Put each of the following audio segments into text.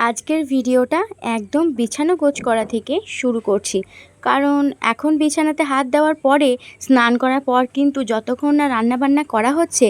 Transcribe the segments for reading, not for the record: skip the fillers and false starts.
আজকের ভিডিওটা একদম বিছানা গোছ করা থেকে শুরু করছি। কারণ এখন বিছানাতে হাত দেওয়ার পরে স্নান করার পর কিন্তু যতক্ষণ না রান্নাবান্না করা হচ্ছে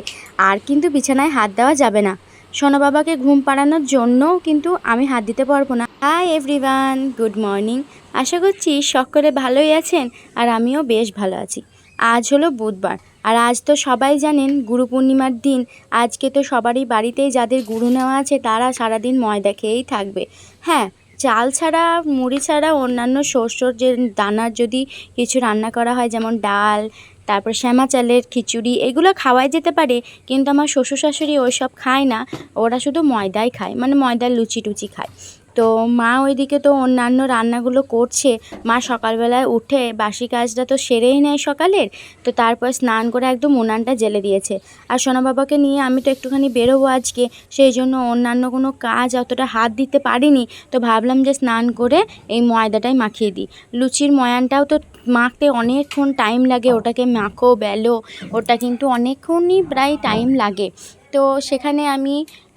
আর কিন্তু বিছানায় হাত দেওয়া যাবে না। সোনা বাবাকে ঘুম পাড়ানোর জন্যও কিন্তু আমি হাত দিতে পারবো না। Hi everyone, good morning. আশা করছি সকলে ভালোই আছেন আর আমিও বেশ ভালো আছি। আজ হলো বুধবার আর আজ তো সবাই জানেন গুরু পূর্ণিমার দিন। আজকে তো সবারই বাড়িতেই যাদের গুরু নেওয়া আছে তারা সারাদিন ময়দা খেয়েই থাকবে। হ্যাঁ, চাল ছাড়া মুড়ি ছাড়া অন্যান্য শস্যর যে দানার যদি কিছু রান্না করা হয় যেমন ডাল, তারপর শ্যামা চালের খিচুড়ি, এগুলো খাওয়াই যেতে পারে। কিন্তু আমার শ্বশুর শাশুড়ি ওইসব খায় না, ওরা শুধু ময়দাই খায়, মানে ময়দার লুচি টুচি খায়। তো মা ওইদিকে তো অন্যান্য রান্নাগুলো করছে। মা সকালবেলায় উঠে বাসি কাজটা তো সেরেই নেয় সকালের, তো তারপর স্নান করে একদম উনানটা জ্বেলে দিয়েছে। আর সোনা বাবাকে নিয়ে আমি তো একটুখানি বেরোবো আজকে, সেই জন্য অন্যান্য কোনো কাজ অতটা হাত দিতে পারিনি। তো ভাবলাম যে স্নান করে এই ময়দাটাই মাখিয়ে দিই। লুচির ময়ানটাও তো মাখতে অনেকক্ষণ টাইম লাগে, ওটাকে মাখো বেলো, ওটা কিন্তু অনেকক্ষণই প্রায় টাইম লাগে। তো সেখানে আমি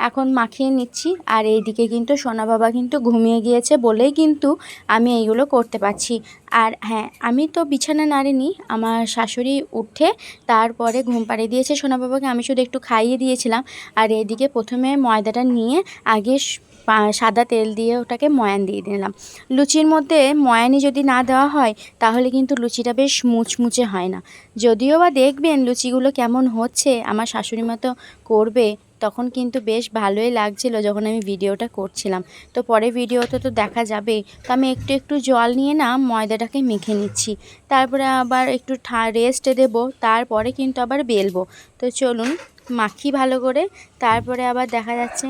এখন মাখিয়ে নিচ্ছি। আর এইদিকে কিন্তু সোনা বাবা কিন্তু ঘুমিয়ে গিয়েছে বলেই কিন্তু আমি এইগুলো করতে পারছি। আর হ্যাঁ, আমি তো বিছানা নাড়িনি, আমার শাশুড়ি উঠে তারপরে ঘুম পাড়িয়ে দিয়েছে সোনা বাবাকে। আমি শুধু একটু খাইয়ে দিয়েছিলাম। আর এইদিকে প্রথমে ময়দাটা নিয়ে আগে সাদা তেল দিয়ে ওটাকে ময়ান দিয়ে দিলাম। লুচির মধ্যে ময়ানি যদি না দেওয়া হয় তাহলে কিন্তু লুচিটা বেশ মুচমুচে হয় না। যদিও বা দেখবেন লুচিগুলো কেমন হচ্ছে, আমার শাশুড়ি মা তো করবে, তখন কিন্তু বেশ ভালোই লাগছিলো যখন আমি ভিডিওটা করছিলাম। তো পরে ভিডিওতে তো দেখা যাবে। তো আমি একটু একটু জল নিয়ে না ময়দাটাকে মেখে নিচ্ছি, তারপরে আবার একটু রেস্টে দেবো, তারপরে কিন্তু আবার বেলবো। তো চলুন মাখি ভালো করে, তারপরে আবার দেখা যাচ্ছে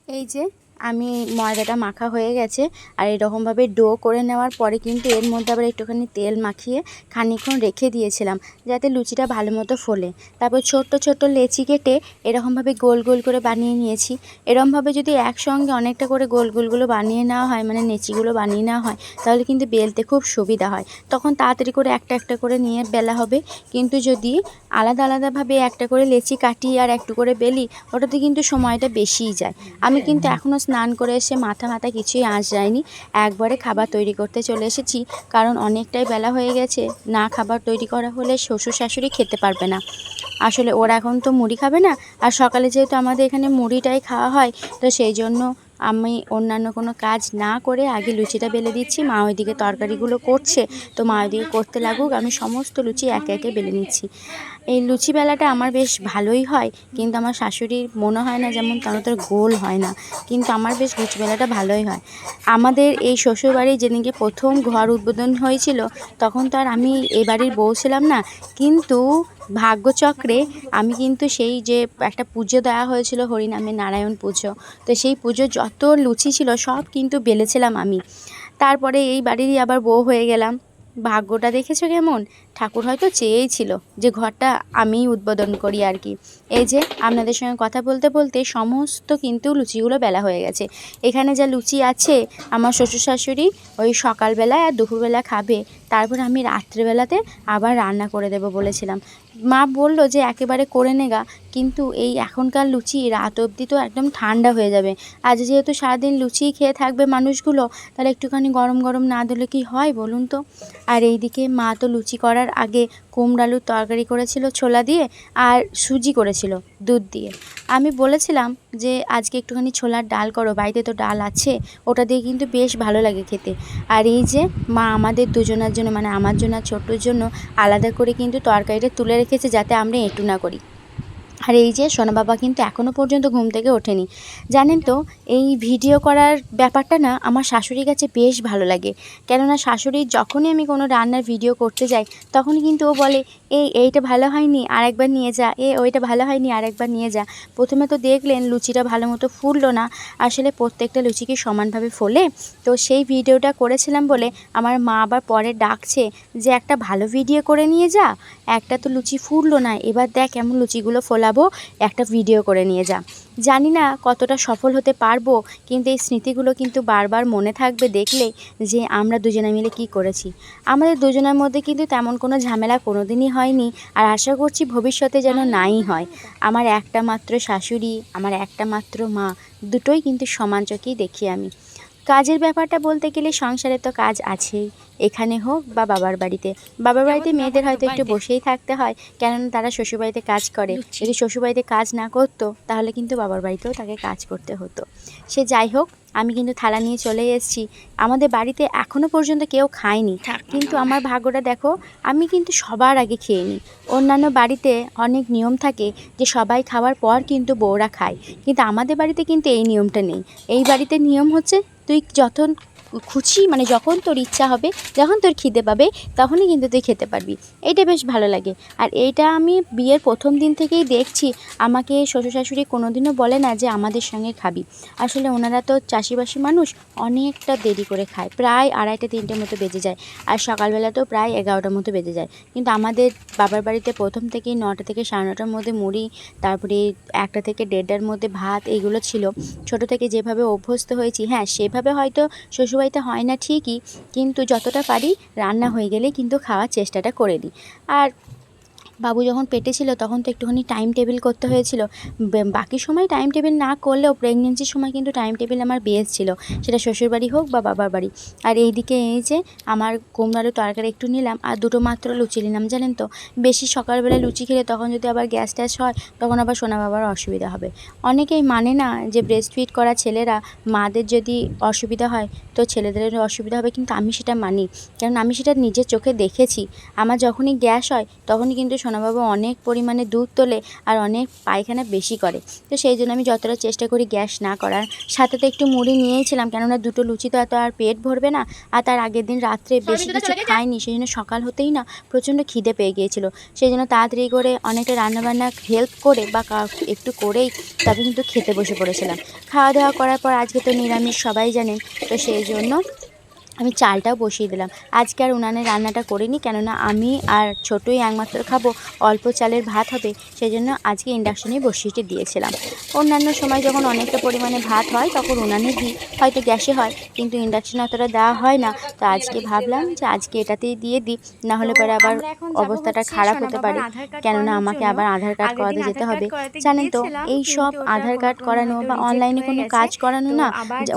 এই যে আমি ময়দাটা মাখা হয়ে গেছে। আর এরকমভাবে ডো করে নেওয়ার পরে কিন্তু এর মধ্যে আবার একটুখানি তেল মাখিয়ে খানিকক্ষণ রেখে দিয়েছিলাম যাতে লুচিটা ভালো মতো ফোলে। তারপর ছোট্ট ছোট্ট লেচি কেটে এরকমভাবে গোল গোল করে বানিয়ে নিয়েছি। এরকমভাবে যদি একসঙ্গে অনেকটা করে গোল গোলগুলো বানিয়ে নেওয়া হয়, মানে নেচিগুলো বানিয়ে নেওয়া হয়, তাহলে কিন্তু বেলতে খুব সুবিধা হয়। তখন তাড়াতাড়ি করে একটা একটা করে নিয়ে বেলা হবে। কিন্তু যদি আলাদা আলাদাভাবে একটা করে লেচি কাটি আর একটু করে বেলি, ওটাতে কিন্তু সময়টা বেশিই যায়। আমি কিন্তু এখনও স্নান করে এসে মাথা কিছুই আঁচ যায়নি, একবারে খাবার তৈরি করতে চলে এসেছি। কারণ অনেকটাই বেলা হয়ে গেছে, না খাবার তৈরি করা হলে শ্বশুর শাশুড়ি খেতে পারবে না। আসলে ওরা এখন তো মুড়ি খাবে না, আর সকালে যেহেতু আমাদের এখানে মুড়িটাই খাওয়া হয়, তো সেই জন্য আমি অন্যান্য কোনো কাজ না করে আগে লুচিটা বেলে দিচ্ছি। মা ওইদিকে তরকারিগুলো করছে, তো মা ওইদিকে করতে লাগুক, আমি সমস্ত লুচি একে একে বেলে নিচ্ছি। এই লুচি বেলাটা আমার বেশ ভালোই হয়, কিন্তু আমার শাশুড়ির মনে হয় না যেমন তাদের গোল হয় না, কিন্তু আমার বেশ লুচি বেলাটা ভালোই হয়। আমাদের এই শ্বশুরবাড়ি যেদিনকে প্রথম ঘর উদ্বোধন হয়েছিল, তখন তো আর আমি এই বাড়ির বউ ছিলাম না, কিন্তু ভাগ্যচক্রে আমি কিন্তু সেই যে একটা পুজো দেওয়া হয়েছিল হরিনামে, নারায়ণ পুজো, তো সেই পুজোর যত লুচি ছিল সব কিন্তু বেলেছিলাম আমি। তারপরে এই বাড়িরই আবার বউ হয়ে গেলাম। ভাগ্যটা দেখেছো কেমন? ঠাকুর হয়তো চেয়েই ছিল যে ঘরটা আমিই উদ্বোধন করি আর কি। এই যে আপনাদের সঙ্গে কথা বলতে বলতে সমস্ত কিন্তু লুচিগুলো বেলা হয়ে গেছে। এখানে যা লুচি আছে আমার শ্বশুর শাশুড়ি ওই সকালবেলায় আর দুপুরবেলা খাবে, তারপর আমি রাত্রেবেলাতে আবার রান্না করে দেবো বলেছিলাম। মা বলল যে একেবারে করে নেগা, কিন্তু এই এখনকার লুচি রাত অবধি তো একদম ঠান্ডা হয়ে যাবে। আজ যেহেতু সারাদিন লুচিই খেয়ে থাকবে মানুষগুলো, তাহলে একটুখানি গরম গরম না দিলে কি হয় বলুন তো। আর এইদিকে মা তো লুচি করার আগে কুমড়ো আলুর তরকারি করেছিল ছোলা দিয়ে, আর সুজি করেছিল দুধ দিয়ে। আমি বলেছিলাম যে আজকে একটুখানি ছোলার ডাল করো, বাড়িতে তো ডাল আছে, ওটা দিয়ে কিন্তু বেশ ভালো লাগে খেতে। আর এই যে মা আমাদের দুজনের জন্য, মানে আমার জন্য আর ছোট্টর জন্য আলাদা করে কিন্তু তরকারিটা তুলে রেখেছে যাতে আমরা এঁটু না করি। আর এই যে সোনা বাবা কিন্তু এখনও পর্যন্ত ঘুম থেকে ওঠেনি। জানেন তো, এই ভিডিও করার ব্যাপারটা না আমার শাশুড়ির কাছে বেশ ভালো লাগে। কেননা শাশুড়ির যখনই আমি কোনো রান্নার ভিডিও করতে যাই, তখন কিন্তু ও বলে, এইটা ভালো হয়নি আরেকবার নিয়ে যা, ওইটা ভালো হয়নি আরেকবার নিয়ে যা। প্রথমে তো দেখলেন লুচিটা ভালো মতো ফুললো না, আসলে প্রত্যেকটা লুচি কি সমানভাবে ফোলে? তো সেই ভিডিওটা করেছিলাম বলে আমার মা আবার পরে ডাকছে যে একটা ভালো ভিডিও করে নিয়ে যা, একটা তো লুচি ফুললো না, এবার দেখ কেমন লুচিগুলো ফোলাবো, একটা ভিডিও করে নিয়ে যা। জানি না কতটা সফল হতে পারবো, কিন্তু এই স্মৃতিগুলো কিন্তু বারবার মনে থাকবে দেখলে যে আমরা দুজনে মিলে কি করেছি। আমাদের দুজনের মধ্যে কিন্তু তেমন কোনো ঝামেলা কোনো দিনই হয়নি, আর আশা করছি ভবিষ্যতে যেন নাই হয়। আমার একটা মাত্র শাশুড়ি, আমার একটা মাত্র মা, দুটোই কিন্তু সমান চোখেই দেখি আমি। কাজের ব্যাপারটা বলতে গেলে সংসারে তো কাজ আছেই, এখানে হোক বা বাবার বাড়িতে। বাবার বাড়িতে মেয়েদের হয়তো একটু বসেই থাকতে হয়, কেননা তারা শ্বশুরবাড়িতে কাজ করে। যদি শ্বশুরবাড়িতে কাজ না করতো তাহলে কিন্তু বাবার বাড়িতেও তাকে কাজ করতে হতো। সে যাই হোক, আমি কিন্তু থালা নিয়ে চলে এসেছি। আমাদের বাড়িতে এখনও পর্যন্ত কেউ খায়নি, কিন্তু আমার ভাগ্যটা দেখো, আমি কিন্তু সবার আগে খেয়ে নিই। অন্যান্য বাড়িতে অনেক নিয়ম থাকে যে সবাই খাওয়ার পর কিন্তু বউরা খায়, কিন্তু আমাদের বাড়িতে কিন্তু এই নিয়মটা নেই। এই বাড়িতে নিয়ম হচ্ছে তুই যখন খুশি, মানে যখন তোর ইচ্ছা হবে, যখন তোর খিদে পাবে, তখনই কিন্তু তুই খেতে পারবি। এইটা বেশ ভালো লাগে। আর এইটা আমি বিয়ের প্রথম দিন থেকেই দেখছি। আমাকে শ্বশুর শাশুড়ি কোনোদিনও বলে না যে আমাদের সঙ্গে খাবি। আসলে ওনারা তো চাষিবাসী মানুষ, অনেকটা দেরি করে খায়, প্রায় 2:30-3টের মতো বেজে যায়। আর সকালবেলাতেও প্রায় 11টার মতো বেজে যায়। কিন্তু আমাদের বাবার বাড়িতে প্রথম থেকেই 9টা থেকে 9:30টার মধ্যে মুড়ি, তারপরে 1টা থেকে 1:30টার মধ্যে ভাত, এইগুলো ছিল। ছোট থেকে যেভাবে অভ্যস্ত হয়েছি, হ্যাঁ সেভাবে হয়তো শ্বশুরবাড়িতে হয় না ঠিকই, কিন্তু যতটা পারি রান্না হয়ে গেলে কিন্তু খাওয়ার চেষ্টাটা করে নিই। আর বাবু যখন পেটে ছিল তখন তো একটুখানি টাইম টেবিল করতে হয়েছিল। বাকি সময় টাইম টেবিল না করলেও প্রেগনেন্সির সময় কিন্তু টাইম টেবিল আমার বেস্ট ছিল, সেটা শ্বশুরবাড়ি হোক বা বাবার বাড়ি। আর এইদিকে এই যে আমার কুমড়ো আলুর তরকারি একটু নিলাম, আর দুটো মাত্র লুচি নিলাম। জানেন তো, বেশি সকালবেলা লুচি খেলে তখন যদি আবার গ্যাস ট্যাস হয়, তখন আবার সোনা বাবার অসুবিধা হবে। অনেকেই মানে না যে ব্রেস্ট ফিড করা ছেলেরা, মাদের যদি অসুবিধা হয় তো ছেলেদেরও অসুবিধা হবে, কিন্তু আমি সেটা মানি, কারণ আমি সেটা নিজের চোখে দেখেছি। আমার যখনই গ্যাস হয় তখনই কিন্তু সোনাবাবু অনেক পরিমাণে দুধ তোলে আর অনেক পায়খানা বেশি করে। তো সেই জন্য আমি যতটা চেষ্টা করি গ্যাস না করার। সাথে তো একটু মুড়ি নিয়েছিলাম, কেননা দুটো লুচি তো এত আর পেট ভরবে না। আর তার আগের দিন রাত্রে বেশি কিছু খাইনি, সেই জন্য সকাল হতেই না প্রচণ্ড খিদে পেয়ে গিয়েছিল। সেই জন্য তাড়াতাড়ি করে অনেকটা রান্নাবান্না হেল্প করে বা একটু করেই তারপরে কিন্তু খেতে বসে পড়েছিলাম। খাওয়া দাওয়া করার পর, আজকে তো নিরামিষ সবাই জানেন, তো সেই জন্য আমি চালটাও বসিয়ে দিলাম। আজকে আর উনানে রান্নাটা করিনি, কেননা আমি আর ছোটোই একমাত্র খাবো, অল্প চালের ভাত হবে, সেই জন্য আজকে ইন্ডাকশানেই বসিয়ে দিয়েছিলাম। অন্যান্য সময় যখন অনেকটা পরিমাণে ভাত হয় তখন উনানে দিই, হয়তো গ্যাসে হয়, কিন্তু ইন্ডাকশানে অতটা দেওয়া হয় না। তো আজকে ভাবলাম যে আজকে এটাতেই দিয়ে দিই, নাহলে পরে আবার অবস্থাটা খারাপ হতে পারে, কেননা আমাকে আবার আধার কার্ড করাতে যেতে হবে। জানেন তো, এই সব আধার কার্ড করানো বা অনলাইনে কোনো কাজ করানো না,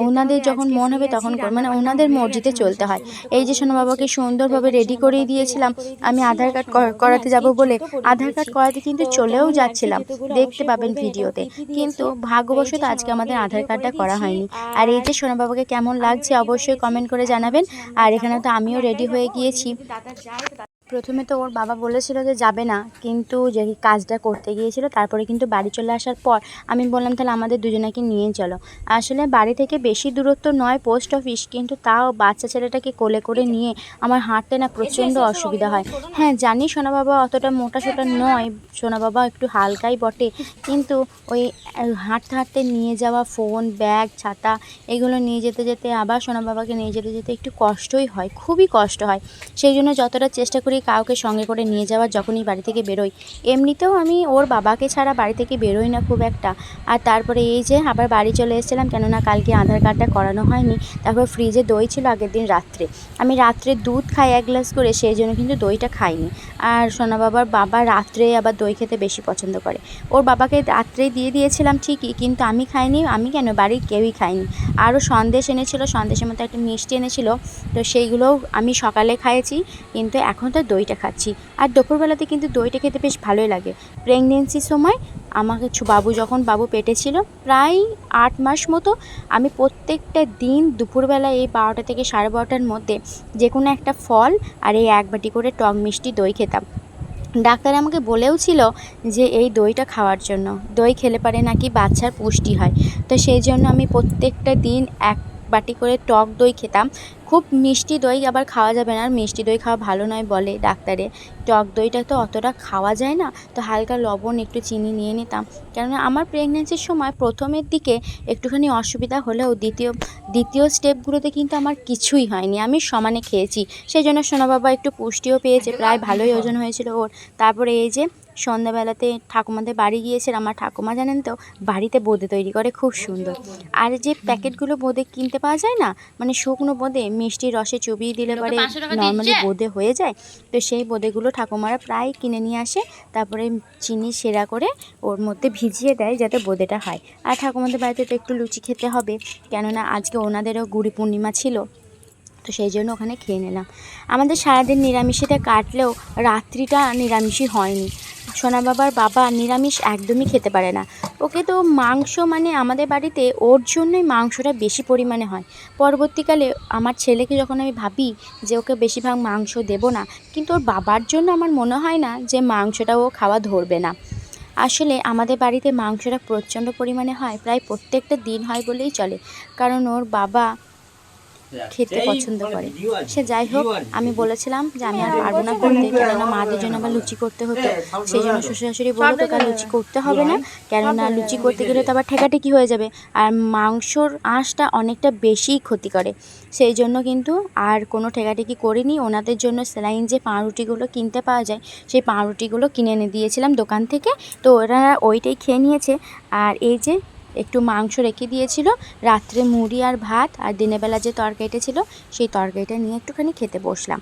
ওনাদের যখন মন হবে তখন মানে ওনাদের মর্জিতে চলতে হয়। এই যে সোনা বাবাকে সুন্দরভাবে রেডি করিয়ে দিয়েছিলাম, আমি আধার কার্ড করাতে যাব বলে আধার কার্ড করাতে কিন্তু চলেও যাচ্ছিলাম, দেখতে পাবেন ভিডিওতে। কিন্তু ভাগ্যবশত আজকে আমাদের আধার কার্ডটা করা হয়নি। আর এই যে সোনা বাবাকে কেমন লাগছে অবশ্যই কমেন্ট করে জানাবেন। আর এখানে তো আমিও রেডি হয়ে গিয়েছি। প্রথমে তো ওর বাবা বলেছিল যে যাবে না, কিন্তু যে কাজটা করতে গিয়েছিল, তারপরে কিন্তু বাড়ি চলে আসার পর আমি বললাম তাহলে আমাদের দুজনাকে নিয়ে চলো। আসলে বাড়ি থেকে বেশি দূরত্ব নয় পোস্ট অফিস, কিন্তু তাও বাচ্চা ছেলেটাকে কোলে করে নিয়ে আমার হাঁটতে না প্রচণ্ড অসুবিধা হয়। হ্যাঁ জানি সোনা বাবা অতটা মোটা সোটা নয়, সোনা বাবা একটু হালকাই বটে, কিন্তু ওই হাঁটতে হাঁটতে নিয়ে যাওয়া ফোন, ব্যাগ, ছাতা, এগুলো নিয়ে যেতে যেতে আবার সোনা বাবাকে নিয়ে যেতে যেতে একটু কষ্টই হয়, খুবই কষ্ট হয়। সেই জন্য যতটা চেষ্টা করি কাউকে সঙ্গে করে নিয়ে যাওয়ার যখনই বাড়ি থেকে বেরোই। এমনিতেও আমি ওর বাবাকে ছাড়া বাড়ি থেকে বেরোই না খুব একটা। আর তারপরে এই যে আবার বাড়ি চলে এসেছিলাম, কেননা কালকে আধার কার্ডটা করানো হয়নি। তারপর ফ্রিজে দই ছিল আগের দিন রাত্রে, আমি রাত্রে দুধ খাই 1 গ্লাস করে, সেই জন্য কিন্তু দইটা খাইনি। আর সোনা বাবার বাবা রাত্রে আবার দই খেতে বেশি পছন্দ করে। ওর বাবাকে রাত্রেই দিয়ে দিয়েছিলাম ঠিকই, কিন্তু আমি খাইনি। আমি কেন, বাড়ির কেউই খাইনি। আরও সন্দেশ এনেছিল, সন্দেশের মতো একটা মিষ্টি এনেছিল, তো সেইগুলোও আমি সকালে খাইয়েছি, কিন্তু এখন তো দইটা খাচ্ছি। আর দুপুরবেলাতে কিন্তু দইটা খেতে বেশ ভালোই লাগে। প্রেগনেন্সির সময় আমাকে বাবু পেটে ছিল প্রায় 8 মাস মতো, আমি প্রত্যেকটা দিন দুপুরবেলা এই 12টা থেকে 12:30টার মধ্যে যে কোনো একটা ফল আর এই 1 বাটি করে টক মিষ্টি দই খেতাম। ডাক্তার আমাকে বলেও ছিল যে এই দইটা খাওয়ার জন্য, দই খেলে পারে নাকি বাচ্চার পুষ্টি হয়। তো সেই জন্য আমি প্রত্যেকটা দিন 1 বাটি করে টক দই খেতাম। খুব মিষ্টি দই আবার খাওয়া যাবে না, আর মিষ্টি দই খাওয়া ভালো নয় বলে ডাক্তারে। টক দইটা তো অতটা খাওয়া যায় না, তো হালকা লবণ একটু চিনি নিয়ে নিতাম। কেননা আমার প্রেগনেন্সির সময় প্রথমের দিকে একটুখানি অসুবিধা হলেও দ্বিতীয় স্টেপগুলোতে কিন্তু আমার কিছুই হয়নি, আমি সমানে খেয়েছি। সেই জন্য সোনা বাবা একটু পুষ্টিও পেয়েছে, প্রায় ভালোই ওজন হয়েছিল ওর। তারপরে এই যে সন্ধ্যাবেলাতে ঠাকুমাদের বাড়ি গিয়েছিলাম। আমার ঠাকুমা জানেন তো বাড়িতে বোঁদে তৈরি করে খুব সুন্দর। আর যে প্যাকেটগুলো বোঁদে কিনতে পাওয়া যায় না, মানে শুকনো বোঁদে মিষ্টি রসে চুবিয়ে দিলে পরে নর্মালি বোঁদে হয়ে যায়, তো সেই বোঁদেগুলো ঠাকুমারা প্রায় কিনে নিয়ে আসে, তারপরে চিনি সেরা করে ওর মধ্যে ভিজিয়ে দেয় যাতে বোঁদেটা হয়। আর ঠাকুমাদের বাড়িতে তো একটু লুচি খেতে হবে, কেননা আজকে ওনাদেরও গুড়ি পূর্ণিমা ছিল, তো সেই জন্য ওখানে খেয়ে নিলাম। আমাদের সারাদিন নিরামিষেতে কাটলেও রাত্রিটা নিরামিষই হয়নি। সোনা বাবার বাবা নিরামিষ একদমই খেতে পারে না। ওকে তো মাংস, মানে আমাদের বাড়িতে ওর জন্যই মাংসটা বেশি পরিমাণে হয়। পরবর্তীকালে আমার ছেলেকে যখন আমি ভাবি যে ওকে বেশিরভাগ মাংস দেব না, কিন্তু ওর বাবার জন্য আমার মনে হয় না যে মাংসটা ও খাওয়া ধরবে না। আসলে আমাদের বাড়িতে মাংসটা প্রচণ্ড পরিমাণে হয়, প্রায় প্রত্যেকটা দিন হয় বলেই চলে, কারণ ওর বাবা খেতে পছন্দ করে। সে যাই হোক, আমি বলেছিলাম যে আমি আর পারবো না করতে, কেননা মাদের জন্য আবার লুচি করতে হতো। সেই জন্য শ্বশুর শাশুড়ি বললো তোকে আর লুচি করতে হবে না, কেননা লুচি করতে গেলে তো আবার ঠেকাঠেকি হয়ে যাবে, আর মাংসর আঁশটা অনেকটা বেশিই ক্ষতি করে। সেই জন্য কিন্তু আর কোনো ঠেকাঠেকি করিনি। ওনাদের জন্য স্যালাইন যে পাউরুটিগুলো কিনতে পাওয়া যায়, সেই পাউরুটিগুলো কিনে এনে দিয়েছিলাম দোকান থেকে, তো ওরা ওইটাই খেয়ে নিয়েছে। আর এই যে একটু মাংস রেখে দিয়েছিল, রাত্রে মুড়ি আর ভাত, আর দিনের বেলা যে তরকারিটা ছিল সেই তরকারিটা নিয়ে একটুখানি খেতে বসলাম।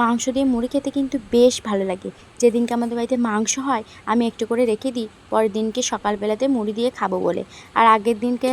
মাংস দিয়ে মুড়ি খেতে কিন্তু বেশ ভালো লাগে। যেদিনকে আমাদের বাড়িতে মাংস হয় আমি একটু করে রেখে দিই পরের দিনকে সকালবেলাতে মুড়ি দিয়ে খাবো বলে। আর আগের দিনকে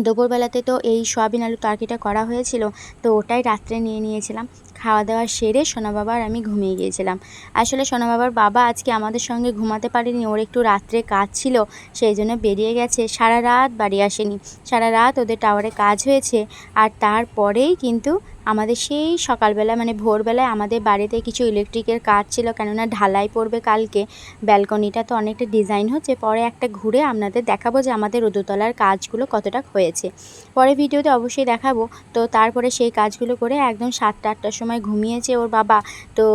দুপুরবেলাতে তো এই সয়াবিন আলু তরকারিটা করা হয়েছিল, তো ওটাই রাত্রে নিয়ে নিয়েছিলাম। খাওয়া দাওয়া সেরে সোনা বাবা আর আমি ঘুমিয়ে গিয়েছিলাম। আসলে সোনা বাবার বাবা আজকে আমাদের সঙ্গে ঘুমাতে পারেনি, ওর একটু রাত্রে কাজ ছিল, সেই জন্য বেরিয়ে গেছে। সারা রাত বাড়ি আসেনি, সারা রাত ওদের টাওয়ারে কাজ হয়েছে। আর তারপরেই কিন্তু আমাদের সেই সকালবেলা, মানে ভোরবেলায় আমাদের বাড়িতে কিছু ইলেকট্রিকের কাজ ছিল, কেননা ঢালাই পড়বে কালকে। ব্যালকনিটা তো অনেকটা ডিজাইন হচ্ছে, পরে একটা ঘুরে আপনাদের দেখাবো যে আমাদের দোতলার কাজগুলো কতটা হয়েছে, পরে ভিডিওতে অবশ্যই দেখাবো। তো তারপরে সেই কাজগুলো করে একদম 7টা-8টার সময় ঘুমিয়েছে ওর বাবা। তো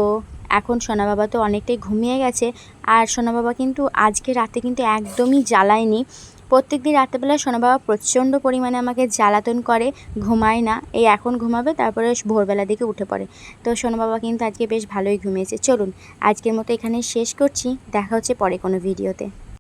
এখন সোনা বাবা তো অনেকটাই ঘুমিয়ে গেছে। আর সোনা বাবা কিন্তু আজকে রাতে কিন্তু একদমই জ্বালায়নি। প্রত্যেকদিন রাত্রেবেলা সোনা বাবা প্রচণ্ড পরিমাণে আমাকে জ্বালাতন করে, ঘুমায় না। এই এখন ঘুমাবে, তারপরে ভোরবেলা দিকে উঠে পড়ে। তো সোনা বাবা কিন্তু আজকে বেশ ভালোই ঘুমিয়েছে। চলুন আজকের মতো এখানে শেষ করছি, দেখা হচ্ছে পরে কোনো ভিডিওতে।